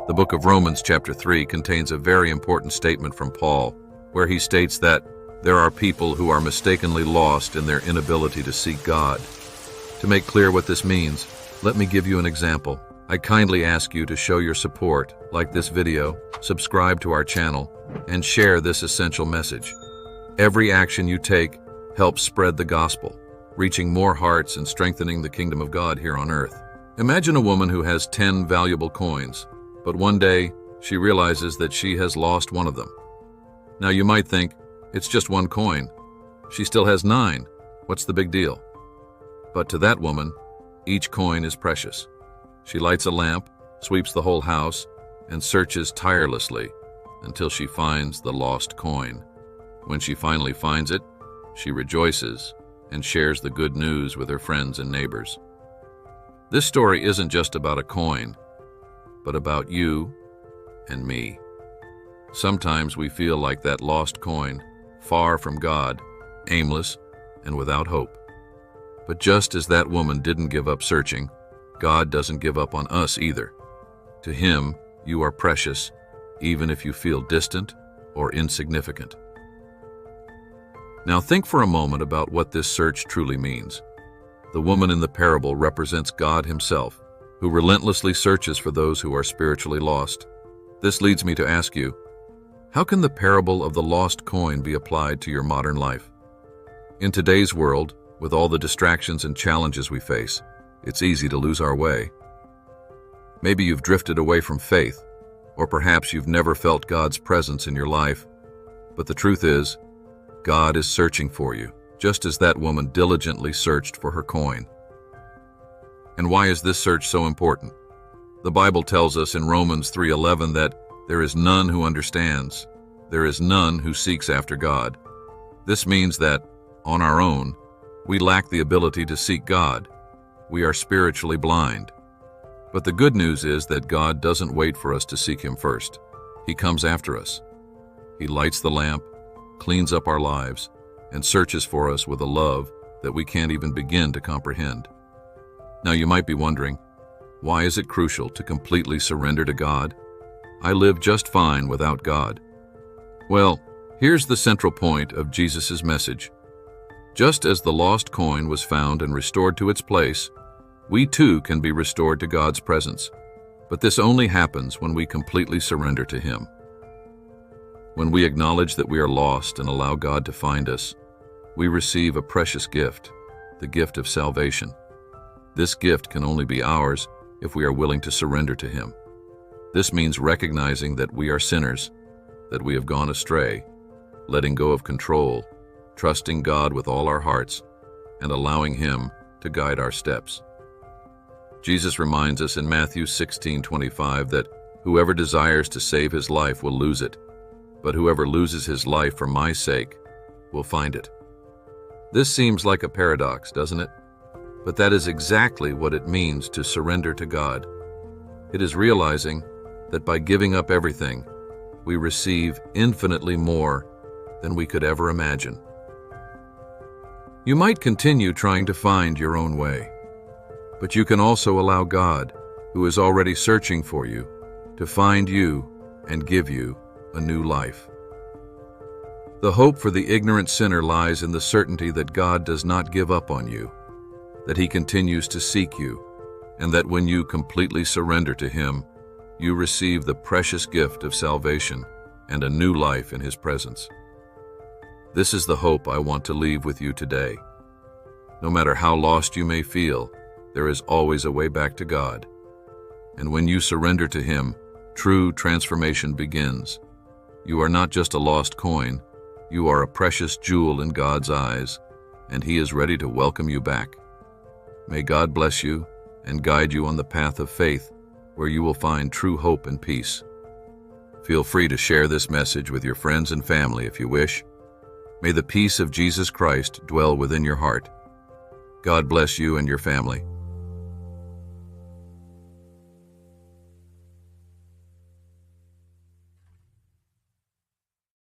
The book of Romans chapter 3 contains a very important statement from Paul, where he states that there are people who are mistakenly lost in their inability to seek God. To make clear what this means, let me give you an example. I kindly ask you to show your support, like this video, subscribe to our channel, and share this essential message. Every action you take helps spread the gospel, reaching more hearts and strengthening the kingdom of God here on earth. Imagine a woman who has 10 valuable coins, but one day she realizes that she has lost one of them. Now you might think, it's just one coin. She still has 9. What's the big deal? But to that woman, each coin is precious. She lights a lamp, sweeps the whole house, and searches tirelessly until she finds the lost coin. When she finally finds it, she rejoices and shares the good news with her friends and neighbors. This story isn't just about a coin, but about you and me. Sometimes we feel like that lost coin, far from God, aimless, and without hope. But just as that woman didn't give up searching, God doesn't give up on us either. To Him, you are precious, even if you feel distant or insignificant. Now think for a moment about what this search truly means. The woman in the parable represents God Himself, who relentlessly searches for those who are spiritually lost. This leads me to ask you, how can the parable of the lost coin be applied to your modern life? In today's world, with all the distractions and challenges we face, it's easy to lose our way. Maybe you've drifted away from faith, or perhaps you've never felt God's presence in your life. But the truth is, God is searching for you, just as that woman diligently searched for her coin. And why is this search so important? The Bible tells us in Romans 3:11 that there is none who understands, there is none who seeks after God. This means that, on our own, we lack the ability to seek God. We are spiritually blind. But the good news is that God doesn't wait for us to seek Him first. He comes after us. He lights the lamp, cleans up our lives, and searches for us with a love that we can't even begin to comprehend. Now you might be wondering, why is it crucial to completely surrender to God? I live just fine without God. Well, here's the central point of Jesus' message. Just as the lost coin was found and restored to its place, we too can be restored to God's presence. But this only happens when we completely surrender to Him. When we acknowledge that we are lost and allow God to find us, we receive a precious gift, the gift of salvation. This gift can only be ours if we are willing to surrender to Him. This means recognizing that we are sinners, that we have gone astray, letting go of control, trusting God with all our hearts, and allowing Him to guide our steps. Jesus reminds us in Matthew 16:25 that whoever desires to save his life will lose it, but whoever loses his life for my sake will find it. This seems like a paradox, doesn't it? But that is exactly what it means to surrender to God. It is realizing that by giving up everything, we receive infinitely more than we could ever imagine. You might continue trying to find your own way, but you can also allow God, who is already searching for you, to find you and give you a new life. The hope for the ignorant sinner lies in the certainty that God does not give up on you, that He continues to seek you, and that when you completely surrender to Him, you receive the precious gift of salvation and a new life in His presence. This is the hope I want to leave with you today. No matter how lost you may feel, there is always a way back to God. And when you surrender to Him, true transformation begins. You are not just a lost coin, you are a precious jewel in God's eyes, and He is ready to welcome you back. May God bless you and guide you on the path of faith, where you will find true hope and peace. Feel free to share this message with your friends and family if you wish. May the peace of Jesus Christ dwell within your heart. God bless you and your family.